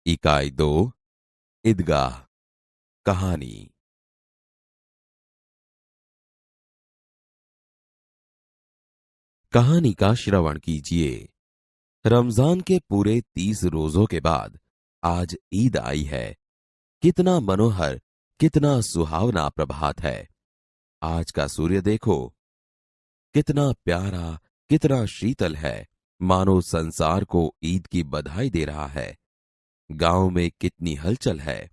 इकाई 2 ईदगाह कहानी। कहानी का श्रवण कीजिए। रमजान के पूरे 30 रोजों के बाद आज ईद आई है। कितना मनोहर, कितना सुहावना प्रभात है। आज का सूर्य देखो, कितना प्यारा, कितना शीतल है, मानो संसार को ईद की बधाई दे रहा है। गांव में कितनी हलचल है।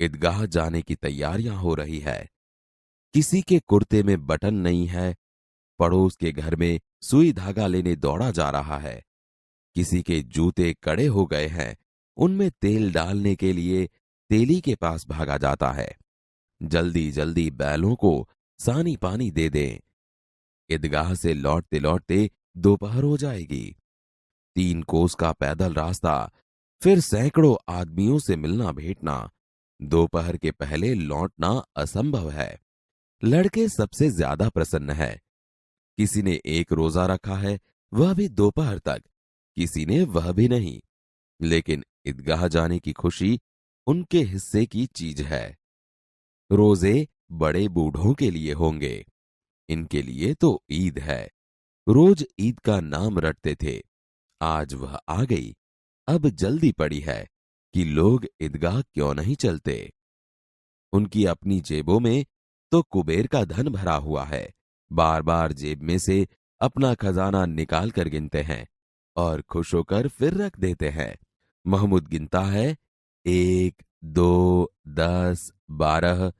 ईदगाह जाने की तैयारियां हो रही है। किसी के कुर्ते में बटन नहीं है, पड़ोस के घर में सुई धागा लेने दौड़ा जा रहा है। किसी के जूते कड़े हो गए हैं, उनमें तेल डालने के लिए तेली के पास भागा जाता है। जल्दी जल्दी बैलों को सानी पानी दे दें। ईदगाह से लौटते लौटते दोपहर हो जाएगी। 3 कोस का पैदल रास्ता, फिर सैकड़ों आदमियों से मिलना भेंटना। दोपहर के पहले लौटना असंभव है। लड़के सबसे ज्यादा प्रसन्न है। किसी ने एक रोजा रखा है, वह भी दोपहर तक, किसी ने वह भी नहीं। लेकिन ईदगाह जाने की खुशी उनके हिस्से की चीज है। रोजे बड़े बूढ़ों के लिए होंगे, इनके लिए तो ईद है। रोज ईद का नाम रटते थे, आज वह आ गई। अब जल्दी पड़ी है कि लोग ईदगाह क्यों नहीं चलते। उनकी अपनी जेबों में तो कुबेर का धन भरा हुआ है। बार बार जेब में से अपना खजाना निकाल कर गिनते हैं और खुश होकर फिर रख देते हैं। महमूद गिनता है, 1, 2, 10, 12।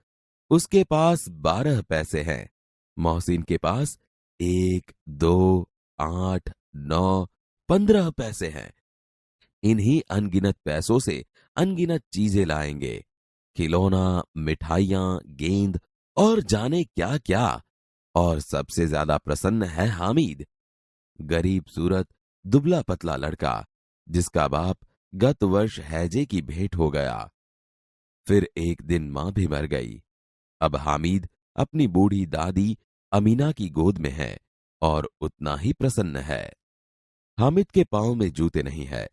उसके पास 12 पैसे हैं। मोहसिन के पास 1, 2, 8, 9, 15 पैसे हैं। इन्हीं अनगिनत पैसों से अनगिनत चीजें लाएंगे। खिलौना, मिठाइयां, गेंद और जाने क्या क्या। और सबसे ज्यादा प्रसन्न है हामिद, गरीब सूरत, दुबला पतला लड़का, जिसका बाप गत वर्ष हैजे की भेंट हो गया। फिर एक दिन मां भी मर गई। अब हामिद अपनी बूढ़ी दादी अमीना की गोद में है और उतना ही प्रसन्न है। हामिद के पांव में जूते नहीं है,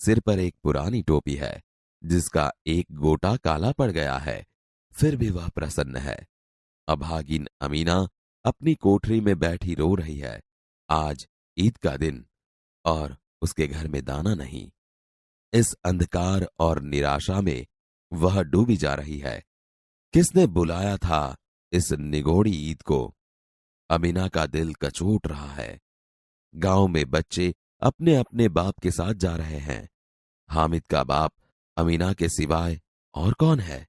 सिर पर एक पुरानी टोपी है जिसका एक गोटा काला पड़ गया है। फिर भी वह प्रसन्न है। अभागिन अमीना अपनी कोठरी में बैठी रो रही है। आज ईद का दिन और उसके घर में दाना नहीं। इस अंधकार और निराशा में वह डूबी जा रही है। किसने बुलाया था इस निगोड़ी ईद को? अमीना का दिल कचोट रहा है। गांव में बच्चे अपने अपने बाप के साथ जा रहे हैं। हामिद का बाप अमीना के सिवाय और कौन है?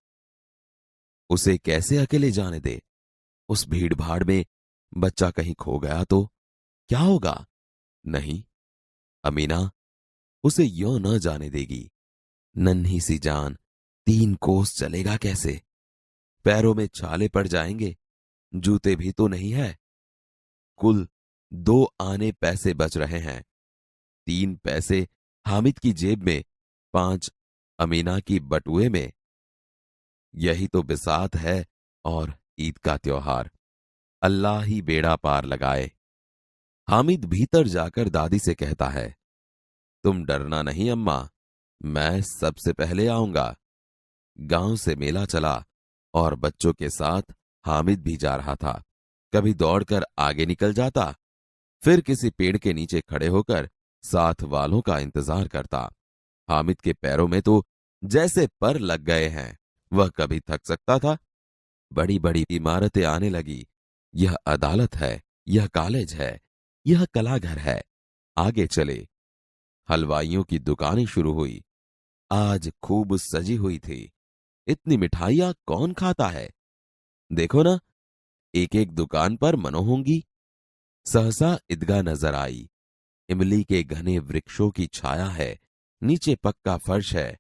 उसे कैसे अकेले जाने दे? उस भीड़ भाड़ में बच्चा कहीं खो गया तो क्या होगा? नहीं, अमीना उसे यों न जाने देगी। नन्ही सी जान 3 कोस चलेगा कैसे? पैरों में छाले पड़ जाएंगे, जूते भी तो नहीं है। कुल 2 आने पैसे बच रहे हैं। 3 पैसे हामिद की जेब में, 5 अमीना की बटुए में। यही तो बिसात है और ईद का त्योहार। अल्लाह ही बेड़ा पार लगाए। हामिद भीतर जाकर दादी से कहता है, तुम डरना नहीं अम्मा, मैं सबसे पहले आऊंगा। गांव से मेला चला और बच्चों के साथ हामिद भी जा रहा था। कभी दौड़कर आगे निकल जाता, फिर किसी पेड़ के नीचे खड़े होकर साथ वालों का इंतजार करता। हामिद के पैरों में तो जैसे पर लग गए हैं। वह कभी थक सकता था? बड़ी बड़ी इमारतें आने लगी। यह अदालत है, यह कॉलेज है, यह कलाघर है। आगे चले। हलवाइयों की दुकानें शुरू हुई। आज खूब सजी हुई थी। इतनी मिठाइयां कौन खाता है? देखो ना, एक एक दुकान पर मनो होंगी। सहसा ईदगाह नजर आई। इमली के घने वृक्षों की छाया है। नीचे पक्का फर्श है,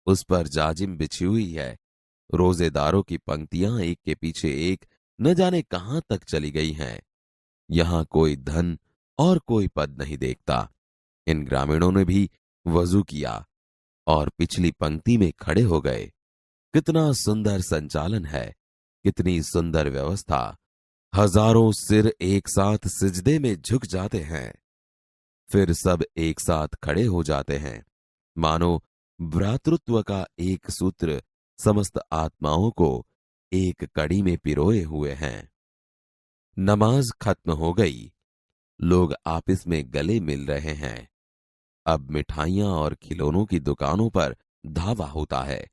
उस पर जाजिम बिछी हुई है। रोजेदारों की पंक्तियां एक के पीछे एक न जाने कहां तक चली गई हैं। यहां कोई धन और कोई पद नहीं देखता। इन ग्रामीणों ने भी वजू किया और पिछली पंक्ति में खड़े हो गए। कितना सुंदर संचालन है, कितनी सुंदर व्यवस्था। हजारों सिर एक साथ सिजदे में झुक जाते हैं, फिर सब एक साथ खड़े हो जाते हैं, मानो भ्रातृत्व का एक सूत्र समस्त आत्माओं को एक कड़ी में पिरोए हुए हैं। नमाज खत्म हो गई। लोग आपस में गले मिल रहे हैं। अब मिठाइयां और खिलौनों की दुकानों पर धावा होता है।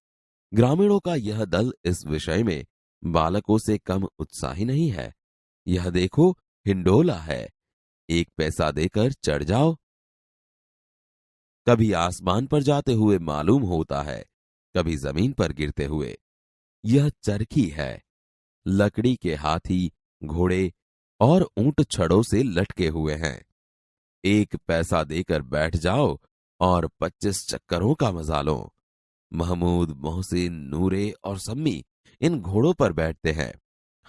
ग्रामीणों का यह दल इस विषय में बालकों से कम उत्साही नहीं है। यह देखो, हिंडोला है, 1 पैसा देकर चढ़ जाओ। कभी आसमान पर जाते हुए मालूम होता है, कभी जमीन पर गिरते हुए। यह चरखी है। लकड़ी के हाथी, घोड़े और ऊंट छड़ों से लटके हुए हैं। 1 पैसा देकर बैठ जाओ और 25 चक्करों का मजा लो। महमूद, मोहसिन, नूरे और सम्मी इन घोड़ों पर बैठते हैं।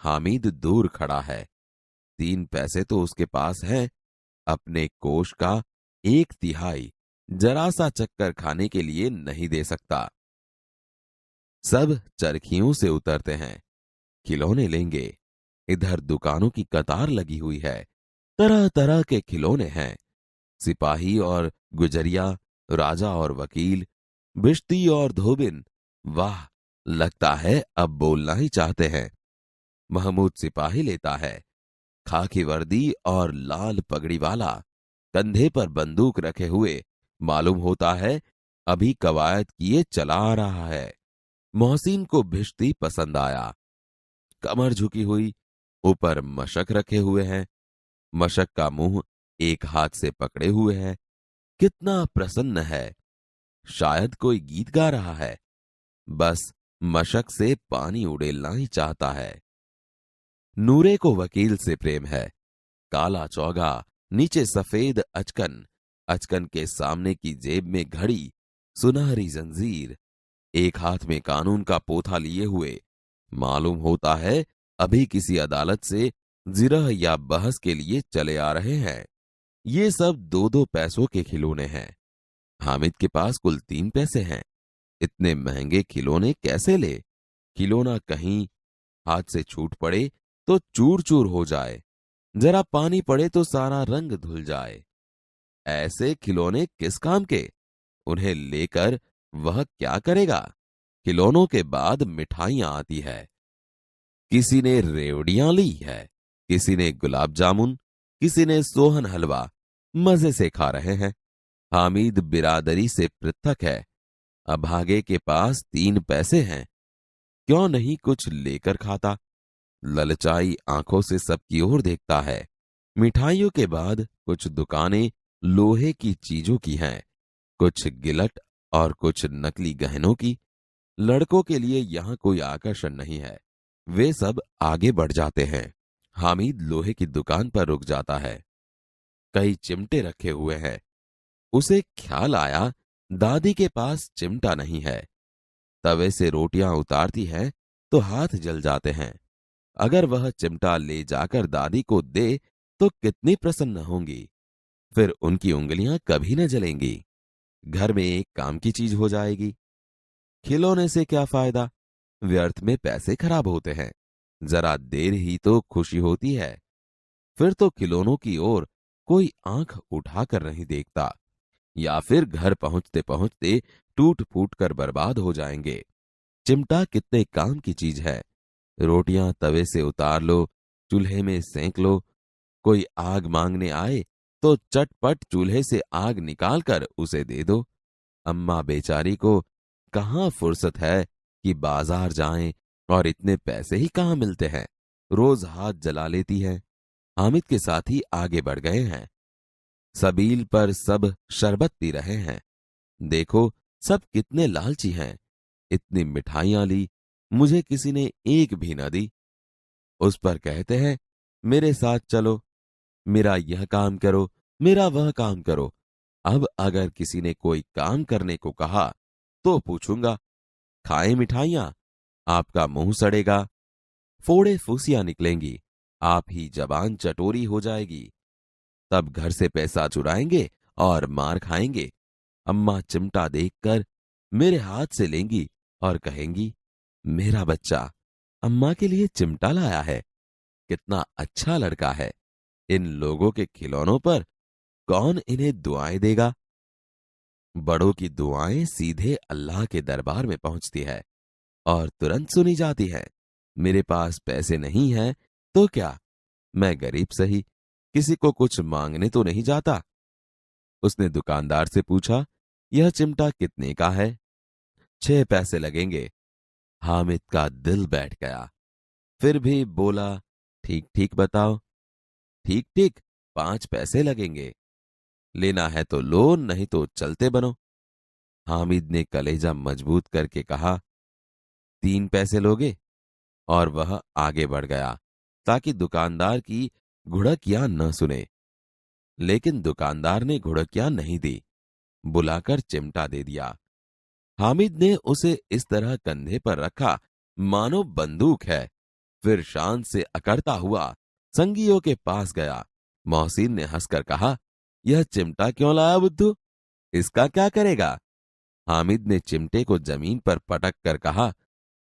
हामिद दूर खड़ा है। 3 पैसे तो उसके पास हैं। अपने कोष का 1/3 जरा सा चक्कर खाने के लिए नहीं दे सकता। सब चरखियों से उतरते हैं। खिलौने लेंगे। इधर दुकानों की कतार लगी हुई है। तरह तरह के खिलौने हैं। सिपाही और गुजरिया, राजा और वकील, बिश्ती और धोबिन। वाह, लगता है अब बोलना ही चाहते हैं। महमूद सिपाही लेता है। खाकी वर्दी और लाल पगड़ी वाला, कंधे पर बंदूक रखे हुए, मालूम होता है अभी कवायद किए चला आ रहा है। मोहसिन को भिश्ती पसंद आया। कमर झुकी हुई, ऊपर मशक रखे हुए हैं। मशक का मुंह एक हाथ से पकड़े हुए है। कितना प्रसन्न है। शायद कोई गीत गा रहा है। बस मशक से पानी उड़ेलना ही चाहता है। नूरे को वकील से प्रेम है। काला चौगा, नीचे सफेद अचकन, अचकन के सामने की जेब में घड़ी, सुनहरी जंजीर, एक हाथ में कानून का पोथा लिए हुए, मालूम होता है अभी किसी अदालत से जिरह या बहस के लिए चले आ रहे हैं। ये सब 2-2 पैसों के खिलौने हैं। हामिद के पास कुल 3 पैसे हैं। इतने महंगे खिलौने कैसे ले? खिलौना कहीं हाथ से छूट पड़े तो चूर चूर हो जाए, जरा पानी पड़े तो सारा रंग धुल जाए। ऐसे खिलौने किस काम के? उन्हें लेकर वह क्या करेगा? खिलौनों के बाद मिठाइयां आती है। किसी ने रेवड़ियां ली है, किसी ने गुलाब जामुन, किसी ने सोहन हलवा। मजे से खा रहे हैं। हामिद बिरादरी से पृथक है। अभागे के पास 3 पैसे हैं। क्यों नहीं कुछ लेकर खाता? ललचाई आंखों से सबकी ओर देखता है। मिठाइयों के बाद कुछ दुकानें लोहे की चीजों की हैं, कुछ गिलट और कुछ नकली गहनों की। लड़कों के लिए यहां कोई आकर्षण नहीं है। वे सब आगे बढ़ जाते हैं। हामिद लोहे की दुकान पर रुक जाता है। कई चिमटे रखे हुए हैं। उसे ख्याल आया, दादी के पास चिमटा नहीं है। तवे से रोटियां उतारती है तो हाथ जल जाते हैं। अगर वह चिमटा ले जाकर दादी को दे तो कितनी प्रसन्न होंगी। फिर उनकी उंगलियां कभी न जलेंगी। घर में एक काम की चीज हो जाएगी। खिलौने से क्या फायदा? व्यर्थ में पैसे खराब होते हैं। जरा देर ही तो खुशी होती है। फिर तो खिलौनों की ओर कोई आंख उठाकर नहीं देखता, या फिर घर पहुंचते पहुंचते टूट फूट कर बर्बाद हो जाएंगे। चिमटा कितने काम की चीज है। रोटियां तवे से उतार लो, चूल्हे में सेंक लो। कोई आग मांगने आए तो चटपट चूल्हे से आग निकालकर उसे दे दो। अम्मा बेचारी को कहाँ फुर्सत है कि बाजार जाएं, और इतने पैसे ही कहाँ मिलते हैं। रोज हाथ जला लेती है। हामिद के साथी आगे बढ़ गए हैं। सबील पर सब शरबत पी रहे हैं। देखो, सब कितने लालची हैं। इतनी मिठाइयां ली, मुझे किसी ने एक भी न दी। उस पर कहते हैं, मेरे साथ चलो, मेरा यह काम करो, मेरा वह काम करो। अब अगर किसी ने कोई काम करने को कहा तो पूछूंगा, खाएं मिठाइयां? आपका मुंह सड़ेगा, फोड़े फूसियां निकलेंगी, आप ही जबान चटोरी हो जाएगी। तब घर से पैसा चुराएंगे और मार खाएंगे। अम्मा चिमटा देखकर मेरे हाथ से लेंगी और कहेंगी, मेरा बच्चा अम्मा के लिए चिमटा लाया है, कितना अच्छा लड़का है। इन लोगों के खिलौनों पर कौन इन्हें दुआएं देगा? बड़ों की दुआएं सीधे अल्लाह के दरबार में पहुंचती है और तुरंत सुनी जाती है। मेरे पास पैसे नहीं हैं तो क्या, मैं गरीब सही, किसी को कुछ मांगने तो नहीं जाता। उसने दुकानदार से पूछा, यह चिमटा कितने का है? 6 पैसे लगेंगे। हामिद का दिल बैठ गया। फिर भी बोला, ठीक ठीक बताओ। ठीक ठीक, 5 पैसे लगेंगे। लेना है तो लो, नहीं तो चलते बनो। हामिद ने कलेजा मजबूत करके कहा, 3 पैसे लोगे? और वह आगे बढ़ गया ताकि दुकानदार की घुड़कियां न सुने। लेकिन दुकानदार ने घुड़कियां नहीं दी, बुलाकर चिमटा दे दिया। हामिद ने उसे इस तरह कंधे पर रखा मानो बंदूक है। फिर शान से अकड़ता हुआ संगियों के पास गया। मोहसिन ने हंसकर कहा, यह चिमटा क्यों लाया बुद्धू? इसका क्या करेगा? हामिद ने चिमटे को जमीन पर पटक कर कहा,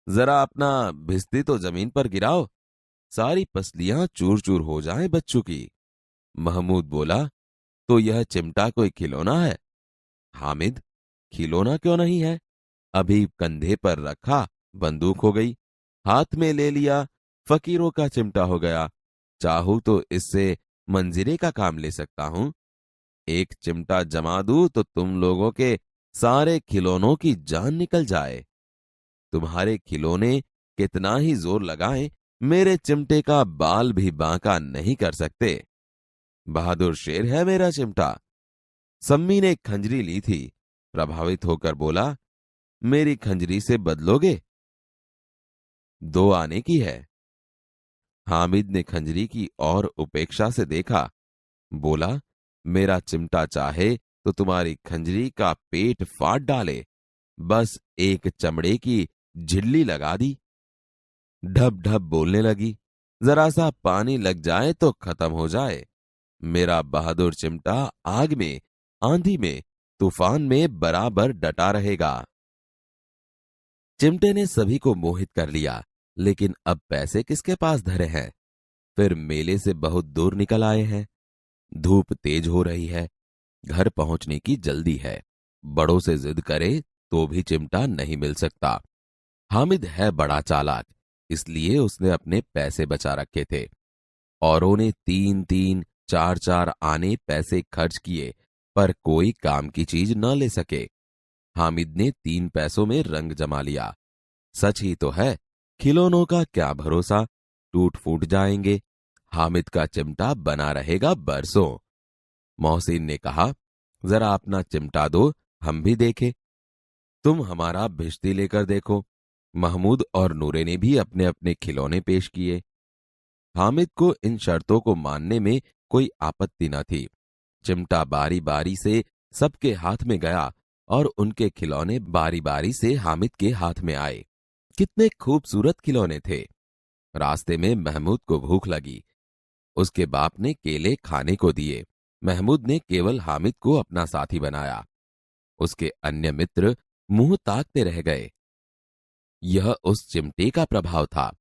जरा अपना भिस्ती तो जमीन पर गिराओ, सारी पसलियां चूर चूर हो जाएं बच्चों की। महमूद बोला, तो यह चिमटा कोई खिलौना है? हामिद, खिलौना क्यों नहीं है? अभी कंधे पर रखा बंदूक हो गई, हाथ में ले लिया फकीरों का चिमटा हो गया। चाहूं तो इससे मंजीरे का काम ले सकता हूं। एक चिमटा जमा दूं तो तुम लोगों के सारे खिलौनों की जान निकल जाए। तुम्हारे खिलौने कितना ही जोर लगाएं, मेरे चिमटे का बाल भी बांका नहीं कर सकते। बहादुर शेर है मेरा चिमटा। सम्मी ने खंजरी ली थी, प्रभावित होकर बोला, मेरी खंजरी से बदलोगे? 2 आने की है। हामिद ने खंजरी की और उपेक्षा से देखा, बोला, मेरा चिमटा चाहे तो तुम्हारी खंजरी का पेट फाड़ डाले, बस एक चमड़े की झिल्ली लगा दी। ढब ढब बोलने लगी, जरा सा पानी लग जाए तो खत्म हो जाए। मेरा बहादुर चिमटा आग में, आंधी में, तूफान में बराबर डटा रहेगा। चिमटे ने सभी को मोहित कर लिया, लेकिन अब पैसे किसके पास धरे हैं? फिर मेले से बहुत दूर निकल आए हैं। धूप तेज हो रही है, घर पहुंचने की जल्दी है। बड़ों से जिद करे तो भी चिमटा नहीं मिल सकता। हामिद है बड़ा चालाक, इसलिए उसने अपने पैसे बचा रखे थे। औरों ने 3-3, 4-4 आने पैसे खर्च किए, पर कोई काम की चीज न ले सके। हामिद ने 3 पैसों में रंग जमा लिया। सच ही तो है, खिलौनों का क्या भरोसा, टूट फूट जाएंगे। हामिद का चिमटा बना रहेगा बरसों। मोहसिन ने कहा, जरा अपना चिमटा दो, हम भी देखें। तुम हमारा भिश्ती लेकर देखो। महमूद और नूरे ने भी अपने अपने खिलौने पेश किए। हामिद को इन शर्तों को मानने में कोई आपत्ति न थी। चिमटा बारी बारी से सबके हाथ में गया और उनके खिलौने बारी बारी से हामिद के हाथ में आए। कितने खूबसूरत खिलौने थे। रास्ते में महमूद को भूख लगी। उसके बाप ने केले खाने को दिए। महमूद ने केवल हामिद को अपना साथी बनाया। उसके अन्य मित्र मुंह ताकते रह गए। यह उस चिमटे का प्रभाव था।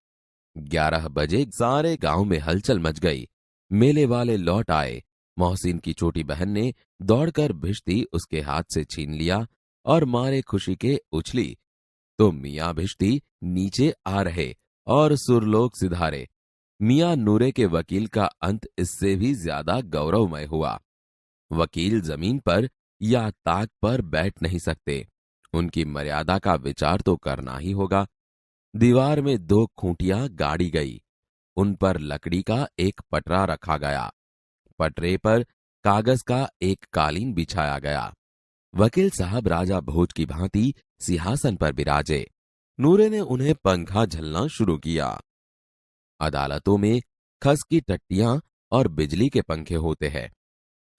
11 बजे सारे गांव में हलचल मच गई। मेले वाले लौट आए। मोहसिन की छोटी बहन ने दौड़कर भिश्ती उसके हाथ से छीन लिया और मारे खुशी के उछली तो मियां भिश्ती नीचे आ रहे और सुरलोक सिधारे। मियां नूरे के वकील का अंत इससे भी ज्यादा गौरवमय हुआ। वकील जमीन पर या ताक पर बैठ नहीं सकते। उनकी मर्यादा का विचार तो करना ही होगा। दीवार में 2 खूंटियां गाड़ी गई। उन पर लकड़ी का एक पटरा रखा गया। पटरे पर कागज का एक कालीन बिछाया गया। वकील साहब राजा भोज की भांति सिंहासन पर विराजे। नूरे ने उन्हें पंखा झलना शुरू किया। अदालतों में खस की टट्टियां और बिजली के पंखे होते हैं,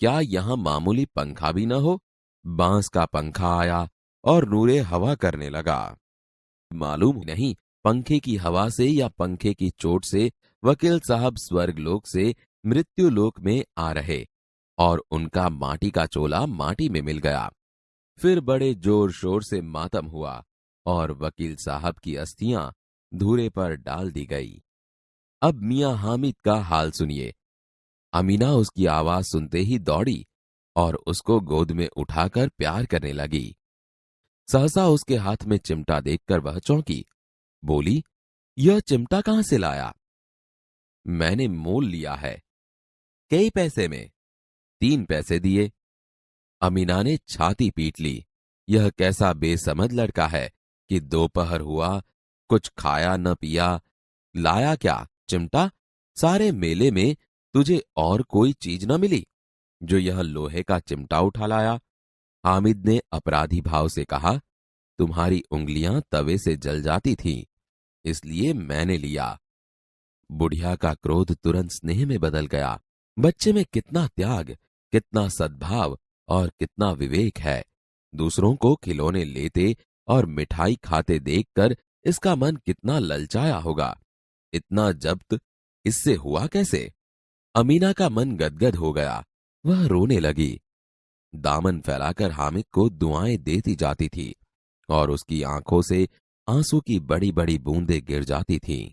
क्या यहां मामूली पंखा भी न हो? बांस का पंखा आया और नूरे हवा करने लगा। मालूम नहीं पंखे की हवा से या पंखे की चोट से वकील साहब स्वर्गलोक से मृत्युलोक में आ रहे और उनका माटी का चोला माटी में मिल गया। फिर बड़े जोर शोर से मातम हुआ और वकील साहब की अस्थियां धूरे पर डाल दी गई। अब मियां हामिद का हाल सुनिए। अमीना उसकी आवाज सुनते ही दौड़ी। और उसको गोद में उठाकर प्यार करने लगी। सहसा उसके हाथ में चिमटा देखकर वह चौंकी। बोली, यह चिमटा कहां से लाया? मैंने मोल लिया है। कई पैसे में? 3 पैसे दिए। अमीना ने छाती पीट ली। यह कैसा बेसमझ लड़का है कि दोपहर हुआ, कुछ खाया न पिया, लाया क्या? चिमटा? सारे मेले में तुझे और कोई चीज न मिली जो यह लोहे का चिमटा उठा लाया? हामिद ने अपराधी भाव से कहा, तुम्हारी उंगलियां तवे से जल जाती थीं, इसलिए मैंने लिया। बुढ़िया का क्रोध तुरंत स्नेह में बदल गया। बच्चे में कितना त्याग, कितना सद्भाव और कितना विवेक है। दूसरों को खिलौने लेते और मिठाई खाते देखकर इसका मन कितना ललचाया होगा। इतना जब्त इससे हुआ कैसे? अमीना का मन गदगद हो गया। वह रोने लगी। दामन फैलाकर हामिद को दुआएं देती जाती थी और उसकी आंखों से आंसू की बड़ी बड़ी बूंदें गिर जाती थीं।